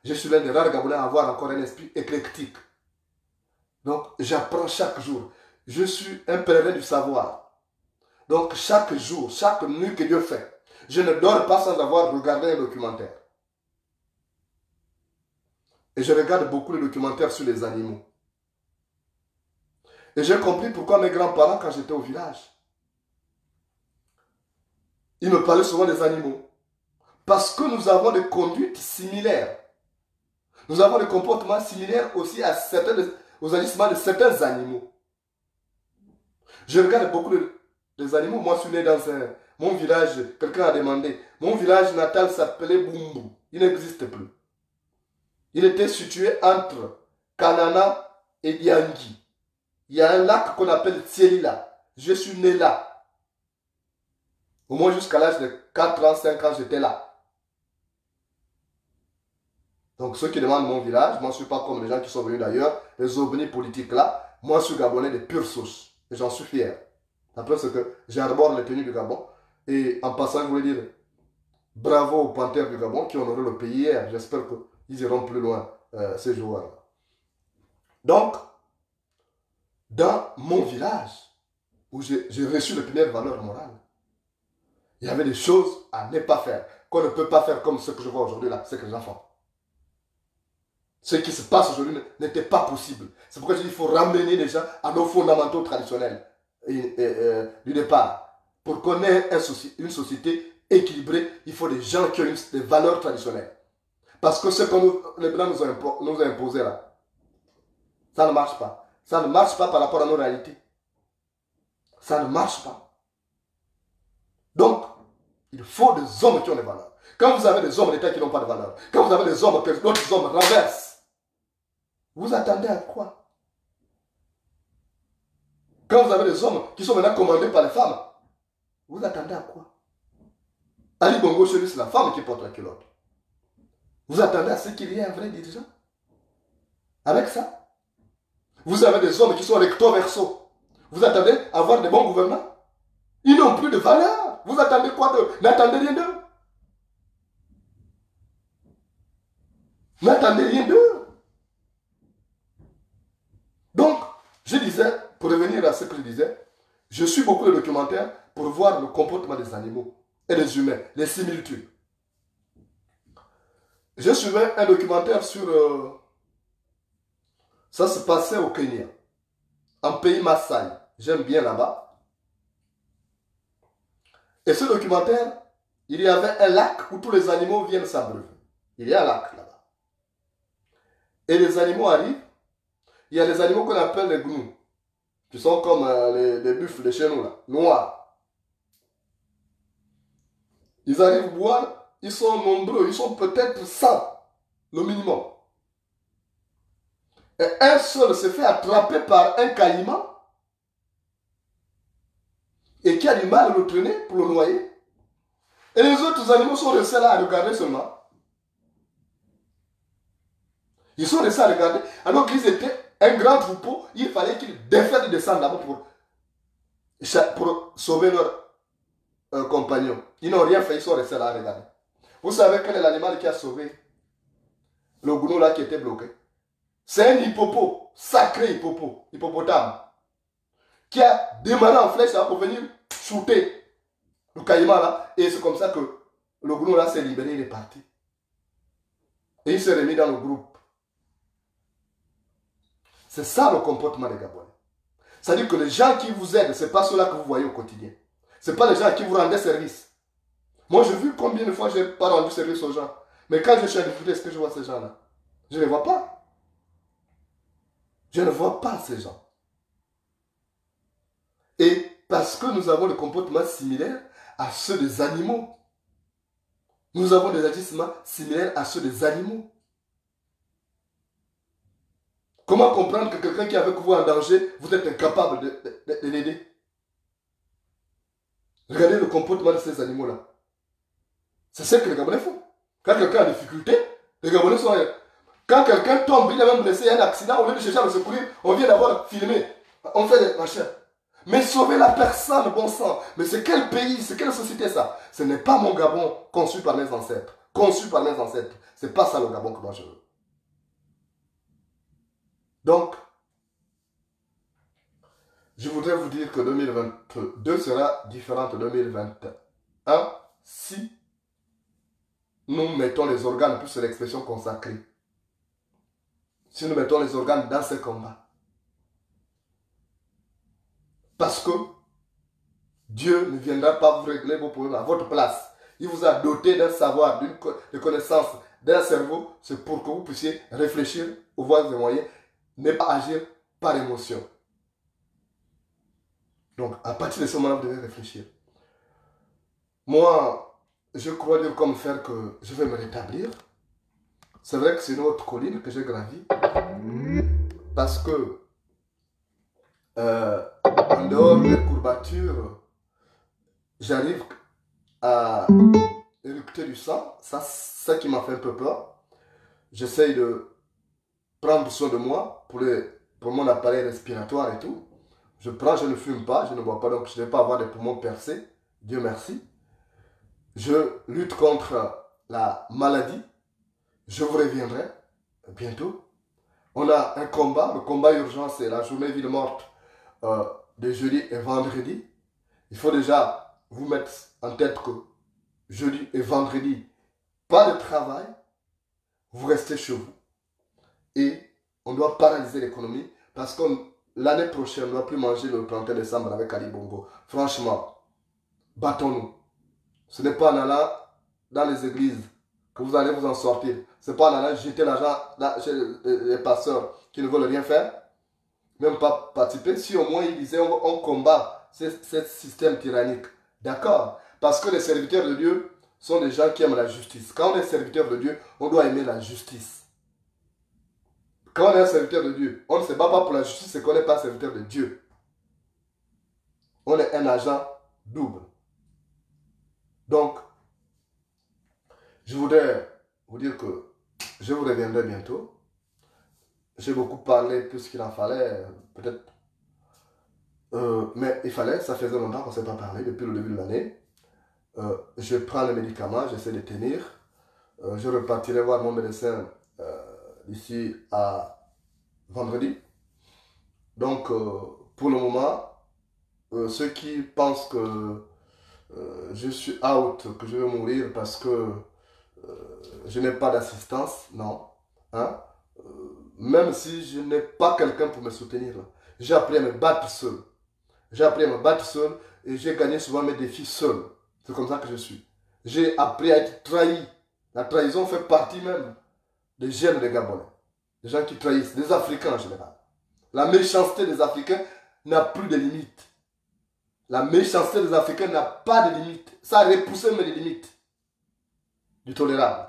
Je suis l'un des rares Gabonais à avoir encore un esprit éclectique. Donc, j'apprends chaque jour. Je suis un pèlerin du savoir. Donc, chaque jour, chaque nuit que Dieu fait, je ne dors pas sans avoir regardé un documentaire. Et je regarde beaucoup de documentaires sur les animaux. Et j'ai compris pourquoi mes grands-parents, quand j'étais au village, ils me parlaient souvent des animaux. Parce que nous avons des conduites similaires. Nous avons des comportements similaires aussi aux agissements de certains animaux. Je regarde beaucoup des animaux. Moi, je suis né dans mon village, quelqu'un a demandé, mon village natal s'appelait Bumbu. Il n'existe plus. Il était situé entre Kanana et Diangui. Il y a un lac qu'on appelle Tsielila. Je suis né là. Au moins jusqu'à l'âge de 4 ans, 5 ans, j'étais là. Donc ceux qui demandent mon village, moi je ne suis pas comme les gens qui sont venus d'ailleurs, les ovnis politiques là. Moi je suis gabonais de pure souche. Et j'en suis fier. Après ce que j'arbore les tenues du Gabon. Et en passant, je voulais dire bravo aux panthères du Gabon qui ont honoré le pays hier. J'espère qu'ils iront plus loin ces jours-là. Donc, dans mon village, où j'ai reçu les premières valeurs morales, il y avait des choses à ne pas faire, qu'on ne peut pas faire comme ce que je vois aujourd'hui là, c'est que les enfants. Ce qui se passe aujourd'hui n'était pas possible. C'est pourquoi je dis qu'il faut ramener les gens à nos fondamentaux traditionnels du départ. Pour qu'on ait une société équilibrée, il faut des gens qui ont des valeurs traditionnelles. Parce que ce que les Blancs nous ont imposé là, ça ne marche pas. Ça ne marche pas par rapport à nos réalités. Ça ne marche pas. Donc, il faut des hommes qui ont des valeurs. Quand vous avez des hommes d'État qui n'ont pas de valeur, quand vous avez des hommes que d'autres hommes renversent, vous attendez à quoi? Quand vous avez des hommes qui sont maintenant commandés par les femmes, vous attendez à quoi? Ali Bongo chez lui, c'est la femme qui porte la culotte. Vous attendez à ce qu'il y ait un vrai dirigeant? Avec ça? Vous avez des hommes qui sont recto verso. Vous attendez à avoir des bons gouvernants? Ils n'ont plus de valeur. Vous attendez quoi d'eux? N'attendez rien d'eux. N'attendez rien d'eux. Donc, je disais, pour revenir à ce que je disais, je suis beaucoup de documentaires pour voir le comportement des animaux et des humains, les similitudes. Je suivais un documentaire sur... ça se passait au Kenya, en pays Maasai. J'aime bien là-bas. Et ce documentaire, il y avait un lac où tous les animaux viennent s'abreuver. Il y a un lac là-bas. Et les animaux arrivent. Il y a les animaux qu'on appelle les gnous, qui sont comme les buffles de chez nous, là, noirs. Ils arrivent boire, ils sont nombreux, ils sont peut-être 100, le minimum. Et un seul se fait attraper par un caïman et qui a du mal à le traîner pour le noyer. Et les autres animaux sont restés là à regarder seulement. Ils sont restés à regarder. Alors qu'ils étaient un grand troupeau, il fallait qu'ils défaillent, ils descendent là-bas pour sauver leurs compagnons. Ils n'ont rien fait, ils sont restés là à regarder. Vous savez quel est l'animal qui a sauvé le gnou là qui était bloqué? C'est un hippopo, sacré hippopotame, qui a démarré en flèche là pour venir shooter le caïman là. Et c'est comme ça que le gnou là s'est libéré, il est parti. Et il s'est remis dans le groupe. C'est ça le comportement des Gabonais. C'est-à-dire que les gens qui vous aident, ce n'est pas ceux-là que vous voyez au quotidien. Ce n'est pas les gens à qui vous rendez service. Moi, j'ai vu combien de fois je n'ai pas rendu service aux gens. Mais quand je suis en difficulté, est-ce que je vois ces gens-là? Je ne les vois pas. Je ne vois pas ces gens. Et parce que nous avons le comportement similaire à ceux des animaux. Nous avons des agissements similaires à ceux des animaux. Comment comprendre que quelqu'un qui est avec vous en danger, vous êtes incapable de l'aider? Regardez le comportement de ces animaux-là. C'est ce que les Gabonais font. Quand quelqu'un a des difficultés, les Gabonais sont... Quand quelqu'un tombe, il est même blessé, il y a un accident, au lieu de chercher à le secourir, on vient d'abord filmer. On fait des machins. Mais sauver la personne, bon sang. Mais c'est quel pays, c'est quelle société ça? Ce n'est pas mon Gabon conçu par mes ancêtres. Conçu par mes ancêtres. C'est pas ça le Gabon que moi je veux. Donc, je voudrais vous dire que 2022 sera différent de 2021 si nous mettons les organes, plus c'est l'expression consacrée. Si nous mettons les organes dans ce combat. Parce que Dieu ne viendra pas vous régler vos problèmes à votre place. Il vous a doté d'un savoir, de connaissances, d'un cerveau. C'est pour que vous puissiez réfléchir aux voies et moyens, ne pas agir par émotion. Donc, à partir de ce moment-là, vous devez réfléchir. Moi, je crois dur comme fer que je vais me rétablir. C'est vrai que c'est une autre colline que j'ai gravie parce que euh, en dehors des courbatures, j'arrive à éructer du sang. Ça, c'est ça qui m'a fait un peu peur. J'essaye de prendre soin de moi pour mon appareil respiratoire et tout. Je prends, je ne fume pas, je ne bois pas, donc je ne vais pas avoir des poumons percés. Dieu merci. Je lutte contre la maladie. Je vous reviendrai bientôt. On a un combat. Le combat urgent, c'est la journée ville morte euh, de jeudi et vendredi. Il faut déjà vous mettre en tête que jeudi et vendredi, pas de travail. Vous restez chez vous. Et on doit paralyser l'économie parce que l'année prochaine, on ne doit plus manger le 31 décembre avec Ali Bongo. Franchement, battons-nous. Ce n'est pas en allant dans les églises que vous allez vous en sortir. Ce n'est pas en allant jeter l'argent chez les pasteurs qui ne veulent rien faire, même pas participer. Si au moins ils disaient on combat ce système tyrannique. D'accord? Parce que les serviteurs de Dieu sont des gens qui aiment la justice. Quand on est serviteur de Dieu, on doit aimer la justice. Quand on est un serviteur de Dieu, on ne se bat pas pour la justice, c'est qu'on n'est pas serviteur de Dieu. On est un agent double. Donc, je voudrais vous dire que je vous reviendrai bientôt. J'ai beaucoup parlé, plus qu'il en fallait, peut-être. Mais il fallait, ça faisait longtemps qu'on ne s'est pas parlé, depuis le début de l'année. Je prends les médicaments, j'essaie de tenir. Je repartirai voir mon médecin d'ici à vendredi. Donc, pour le moment, ceux qui pensent que je suis out, que je vais mourir parce que je n'ai pas d'assistance, non. Hein? Même si je n'ai pas quelqu'un pour me soutenir, j'ai appris à me battre seul. J'ai appris à me battre seul et j'ai gagné souvent mes défis seul. C'est comme ça que je suis. J'ai appris à être trahi. La trahison fait partie même des gènes des Gabonais. Des gens qui trahissent, des Africains en général. La méchanceté des Africains n'a plus de limites. La méchanceté des Africains n'a pas de limites. Ça a repoussé mes limites du tolérable.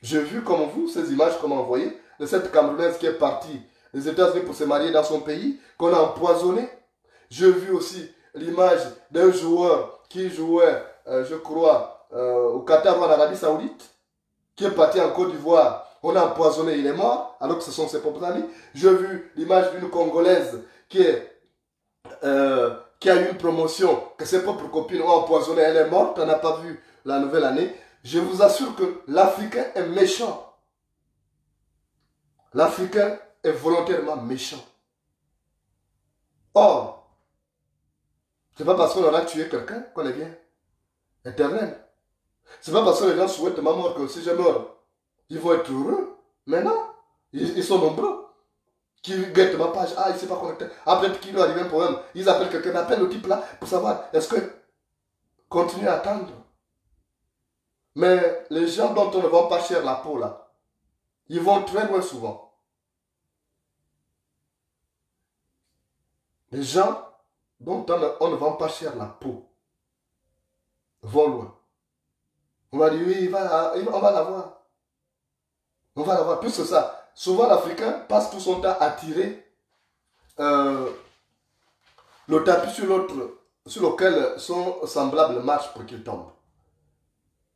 J'ai vu comme vous ces images qu'on m'a envoyées de cette Camerounaise qui est partie des États-Unis pour se marier dans son pays, qu'on a empoisonné. J'ai vu aussi l'image d'un joueur qui jouait, je crois, au Qatar ou en Arabie Saoudite, qui est parti en Côte d'Ivoire. On a empoisonné, il est mort, alors que ce sont ses propres amis. J'ai vu l'image d'une Congolaise qui a eu une promotion, que ses propres copines ont empoisonné, elle est morte, on n'a pas vu la nouvelle année. Je vous assure que l'Africain est méchant. L'Africain est volontairement méchant. Or, c'est pas parce qu'on aura tué quelqu'un qu'on est bien éternel. C'est pas parce que les gens souhaitent ma mort que si je meurs, ils vont être heureux. Mais non, ils sont nombreux qui guettent ma page. Ah, il ne s'est pas connecté. Ah, peut-être qu'il lui arrive un problème. Ils appellent quelqu'un, appellent le type là pour savoir est-ce que continue à attendre. Mais les gens dont on ne vend pas cher la peau là, ils vont très loin souvent. Les gens dont on ne vend pas cher la peau vont loin. On va dire oui, on va l'avoir. On va l'avoir. Plus que ça, souvent l'Africain passe tout son temps à tirer euh, le tapis sur l'autre, sur lequel son semblable marche pour qu'il tombe.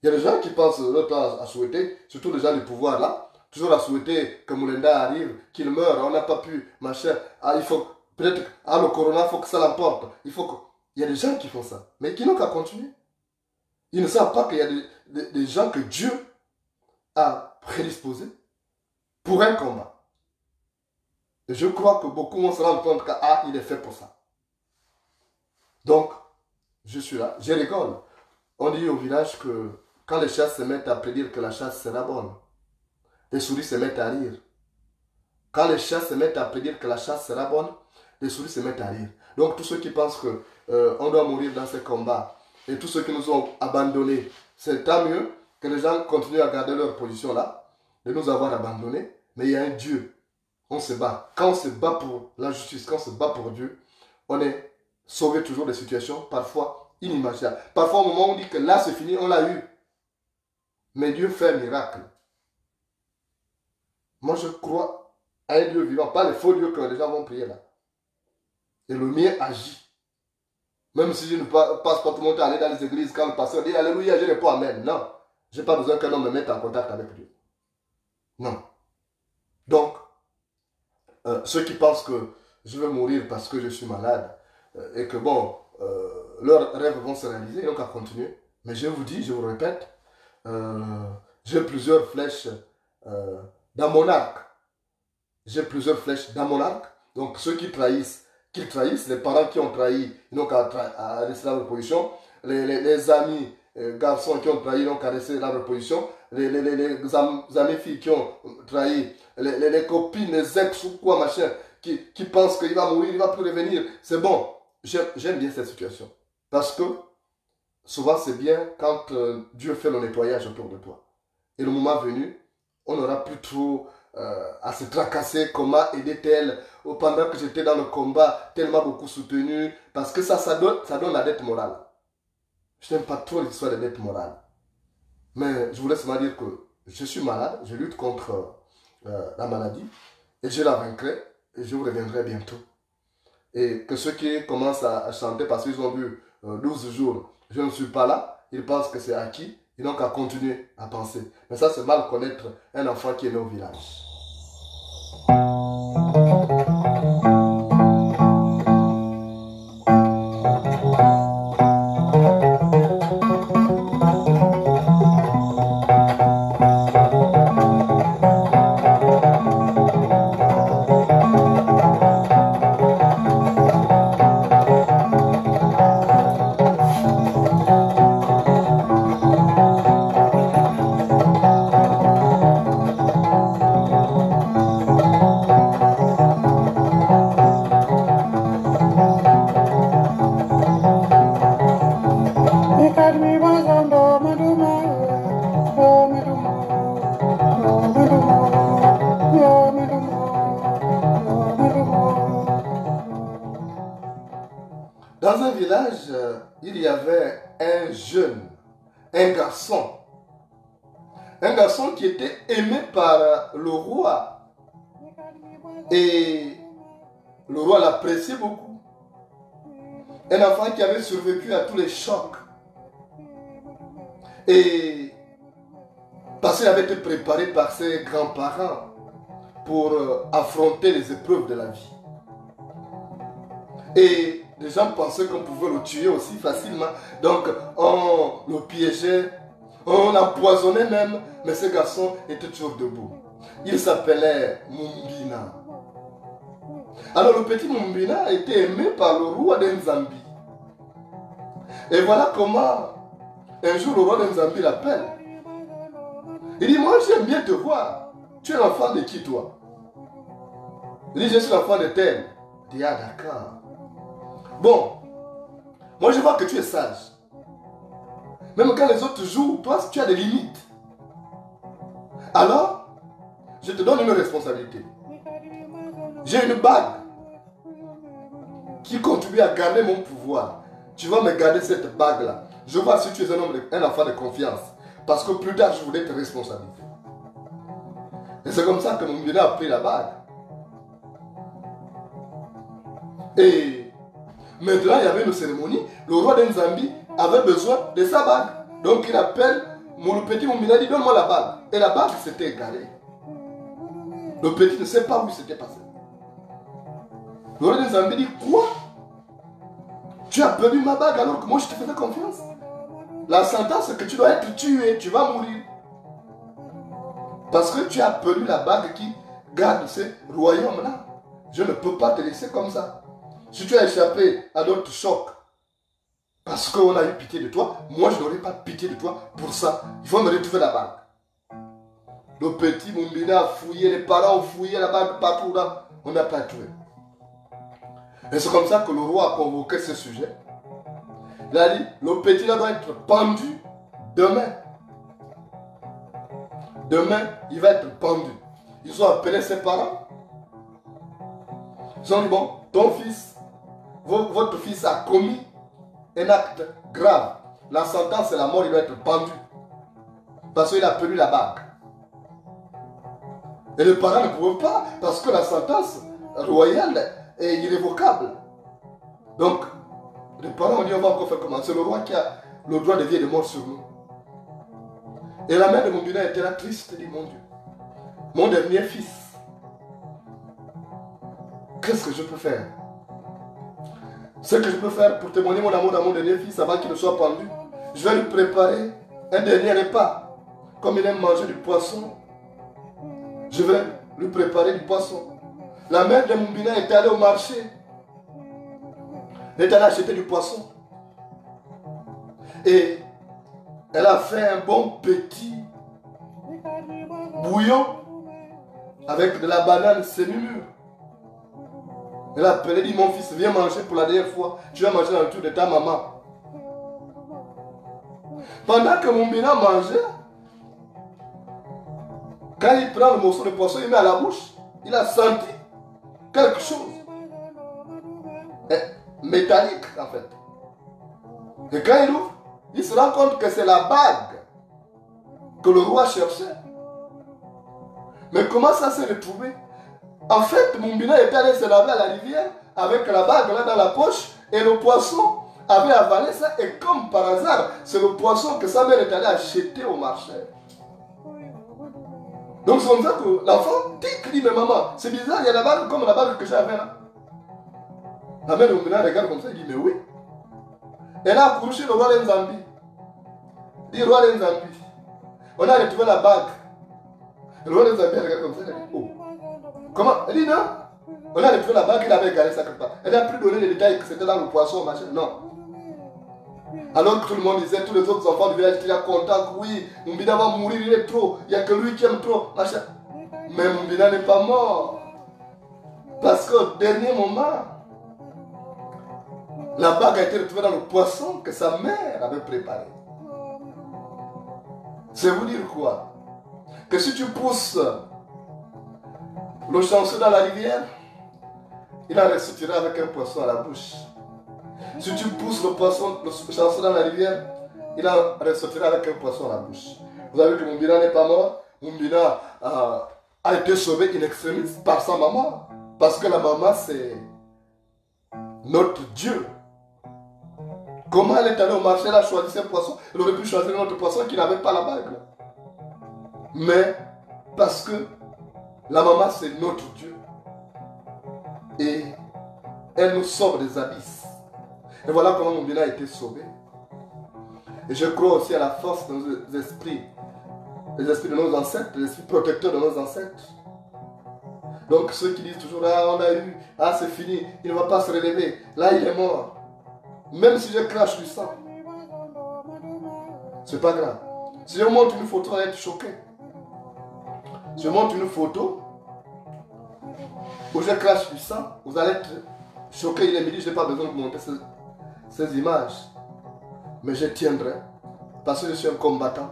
Il y a des gens qui passent leur temps à souhaiter, surtout les gens du pouvoir là, toujours à souhaiter que Moulenda arrive, qu'il meure, on n'a pas pu, machin. Ah, il faut, peut-être, ah, le corona, il faut que ça l'emporte. Il faut que... Il y a des gens qui font ça, mais qui n'ont qu'à continuer. Ils ne savent pas qu'il y a des gens que Dieu a prédisposés pour un combat. Et je crois que beaucoup vont se rendre compte que, ah, il est fait pour ça. Donc, je suis là, je rigole. On dit au village que quand les chats se mettent à prédire que la chasse sera bonne, les souris se mettent à rire. Quand les chats se mettent à prédire que la chasse sera bonne, les souris se mettent à rire. Donc tous ceux qui pensent que on doit mourir dans ces combats et tous ceux qui nous ont abandonnés, c'est tant mieux que les gens continuent à garder leur position là, de nous avoir abandonnés. Mais il y a un Dieu. On se bat. Quand on se bat pour la justice, quand on se bat pour Dieu, on est sauvé toujours des situations parfois inimaginable. Parfois, au moment où on dit que là, c'est fini, on l'a eu. Mais Dieu fait un miracle. Moi, je crois à un Dieu vivant, pas les faux dieux que les gens vont prier là. Et le mien agit. Même si je ne passe pas tout mon temps à aller dans les églises, quand le pasteur dit Alléluia, je réponds Amen. Non. Je n'ai pas besoin qu'un homme me mette en contact avec Dieu. Non. Donc, ceux qui pensent que je vais mourir parce que je suis malade et que bon, leurs rêves vont se réaliser, donc à continuer. Mais je vous dis, je vous répète, j'ai plusieurs flèches dans mon arc. J'ai plusieurs flèches dans mon arc. Donc ceux qui trahissent, qu'ils trahissent, les parents qui ont trahi, ils n'ont qu'à rester dans leur position. Les amis garçons qui ont trahi, ils n'ont qu'à rester dans leur position. Les amis filles qui ont trahi, les copines, les ex ou quoi machin, qui pensent qu'il va mourir, il ne va plus revenir. C'est bon. J'aime bien cette situation. Parce que souvent c'est bien quand Dieu fait le nettoyage autour de toi. Et le moment venu, on n'aura plus trop à se tracasser, comment aider tel, ou pendant que j'étais dans le combat, tel m'a beaucoup soutenu, parce que ça donne la dette morale. Je n'aime pas trop l'histoire de dette morale. Mais je voulais seulement dire que je suis malade, je lutte contre la maladie, et je la vaincrai, et je vous reviendrai bientôt. Et que ceux qui commencent à chanter parce qu'ils ont vu 12 jours, je ne suis pas là, ils pensent que c'est acquis, ils n'ont qu'à continuer à penser. Mais ça, c'est mal connaître un enfant qui est né au village. Dans un village, il y avait un jeune, un garçon qui était aimé par le roi. Et le roi l'appréciait beaucoup. Un enfant qui avait survécu à tous les chocs. Et parce qu'il avait été préparé par ses grands-parents pour affronter les épreuves de la vie. Et les gens pensaient qu'on pouvait le tuer aussi facilement. Donc on le piégeait, on l'empoisonnait même. Mais ce garçon était toujours debout. Il s'appelait Mumbina. Alors le petit Mumbina était aimé par le roi d'Nzambi. Et voilà comment un jour le roi d'Nzambi l'appelle. Il dit, moi j'aime bien te voir. Tu es l'enfant de qui toi? Il dit, je suis l'enfant de tel. Il dit, ah d'accord. Bon, moi je vois que tu es sage. Même quand les autres jouent, toi tu as des limites. Alors, je te donne une responsabilité. J'ai une bague qui contribue à garder mon pouvoir. Tu vas me garder cette bague-là. Je vois si tu es un enfant de confiance. Parce que plus tard, je voulais te responsabiliser. Et c'est comme ça que mon a pris la bague. Et maintenant, il y avait une cérémonie. Le roi d'Nzambi avait besoin de sa bague. Donc, il appelle le petit Moumina, dit, donne-moi la bague. Et la bague s'était égarée. Le petit ne sait pas où il s'était passé. Le roi d'Nzambi dit, quoi? Tu as perdu ma bague alors que moi je te faisais confiance. La sentence c'est que tu dois être tué, tu vas mourir. Parce que tu as perdu la bague qui garde ce royaume-là. Je ne peux pas te laisser comme ça. Si tu as échappé à d'autres chocs, parce qu'on a eu pitié de toi, moi je n'aurai pas pitié de toi pour ça. Il faut me retrouver la bague. Le petit Mumbina a fouillé, les parents ont fouillé la bague partout là. On n'a pas trouvé. Et c'est comme ça que le roi a convoqué ce sujet. Il a dit, le petit là doit être pendu demain. Demain, il va être pendu. Ils ont appelé ses parents. Ils ont dit, bon, ton fils, votre fils a commis un acte grave. La sentence, c'est la mort, il doit être pendu. Parce qu'il a perdu la bague. Et les parents ne pouvaient pas, parce que la sentence royale est irrévocable. Donc, les parents ont dit, on va encore faire comment? C'est le roi qui a le droit de vie et de mort sur nous. Et la mère de Mumbina était là triste, elle dit, mon Dieu, mon dernier fils, qu'est-ce que je peux faire? Ce que je peux faire pour témoigner mon amour à mon dernier fils avant qu'il ne soit pendu, je vais lui préparer un dernier repas. Comme il aime manger du poisson, je vais lui préparer du poisson. La mère de Mumbina était allée au marché. Elle est allée acheter du poisson. Et elle a fait un bon petit bouillon avec de la banane semi-mûre. Elle a appelé, dit, mon fils, viens manger pour la dernière fois. Tu vas manger dans le tour de ta maman. Pendant que Mumbina mangeait, quand il prend le morceau de poisson, il met à la bouche, il a senti quelque chose. Métallique, en fait. Et quand il ouvre, il se rend compte que c'est la bague que le roi cherchait. Mais comment ça s'est retrouvé? En fait, Mumbina était allé se laver à la rivière avec la bague là dans la poche et le poisson avait avalé ça. Et comme par hasard, c'est le poisson que sa mère est allée acheter au marché. Donc c'est comme ça que l'enfant dit, mais maman, c'est bizarre, il y a la bague comme la bague que j'avais là. La mère de Mumbina regarde comme ça, il dit, mais oui. Elle a accouru chez le roi Lenzambi. Il dit, roi Lenzambi, on a retrouvé la bague. Le roi Lenzambi regarde comme ça, il dit, oh. Comment? Elle dit, non. On a retrouvé la bague, il avait gardé ça quelque part. Elle n'a plus donné les détails que c'était dans le poisson, machin. Non. Alors que tout le monde disait, tous les autres enfants du village étaient contents que oui, Mumbina va mourir, il est trop. Il n'y a que lui qui aime trop, machin. Mais Mumbina n'est pas mort. Parce qu'au dernier moment, la bague a été retrouvée dans le poisson que sa mère avait préparé. C'est vous dire quoi? Que si tu pousses le chanceux dans la rivière, il en ressortira avec un poisson à la bouche. Si tu pousses le chanceux dans la rivière, il en ressortira avec un poisson à la bouche. Vous avez vu que Mumbina n'est pas mort. Mumbina a été sauvé in extremis par sa maman. Parce que la maman, c'est notre Dieu. Comment elle est allée au marché, elle a choisi un poisson. Elle aurait pu choisir un autre poisson qui n'avait pas la bague. Mais parce que la maman, c'est notre Dieu. Et elle nous sauve des abysses. Et voilà comment Mumbina a été sauvé. Et je crois aussi à la force de nos esprits. Les esprits de nos ancêtres, les esprits protecteurs de nos ancêtres. Donc ceux qui disent toujours, ah on a eu, ah c'est fini, il ne va pas se relever, là il est mort. Même si je crache du sang, c'est pas grave. Si je montre une photo, on va être choqué. Si je montre une photo où je crache du sang, vous allez être choqué. Il est midi, je n'ai pas besoin de montrer ces images. Mais je tiendrai, parce que je suis un combattant.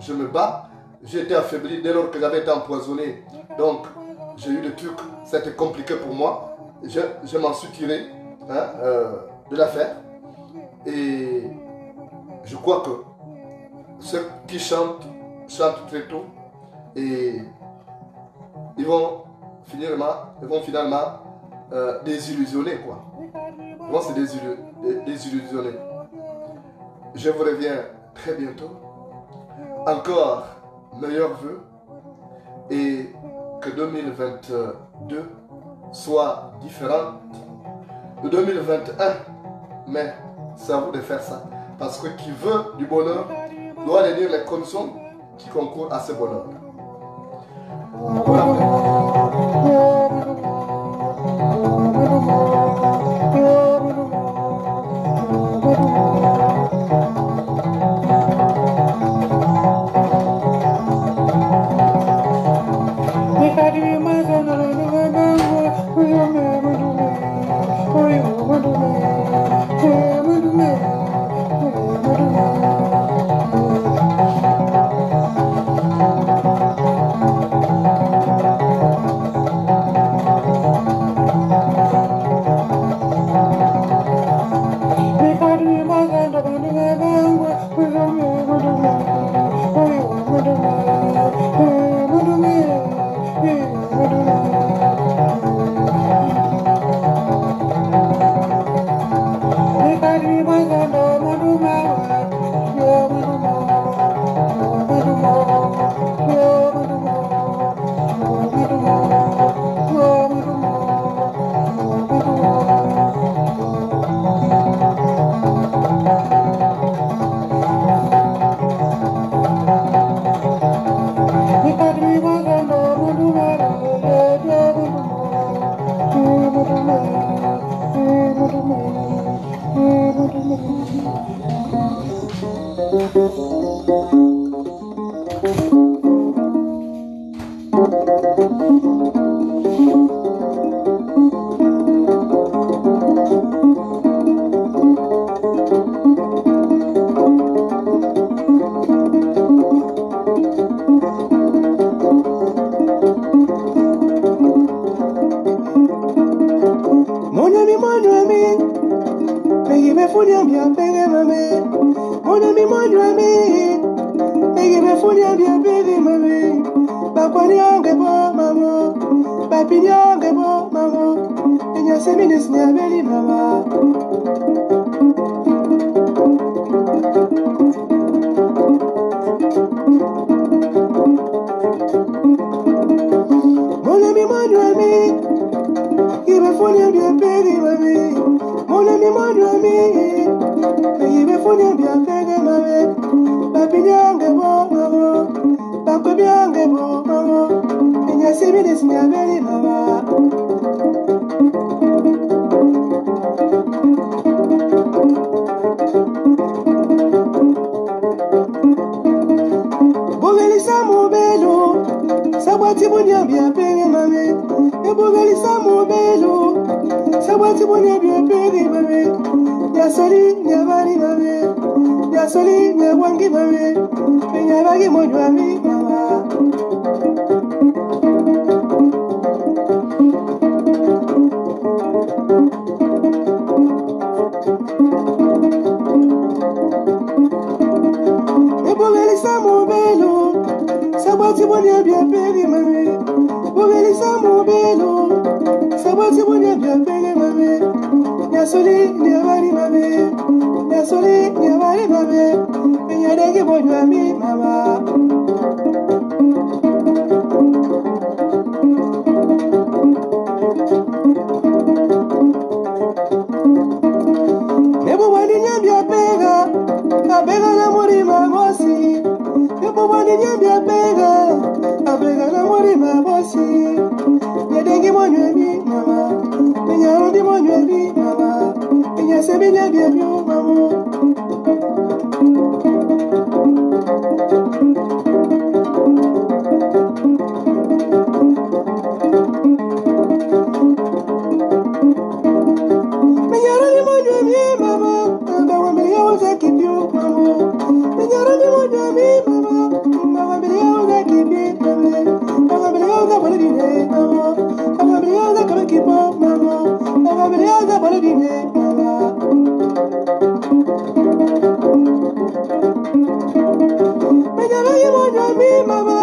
Je me bats, j'ai été affaibli dès lors que j'avais été empoisonné. Donc, j'ai eu des trucs, c'était compliqué pour moi. Je m'en suis tiré de l'affaire. Et je crois que ceux qui chantent très tôt et ils vont finalement désillusionner quoi. Ils vont se désillusionner. Je vous reviens très bientôt. Encore meilleurs vœux et que 2022 soit différente de 2021. Mais c'est à vous de faire ça. Parce que qui veut du bonheur doit réunir les conditions qui concourent à ce bonheur. Mama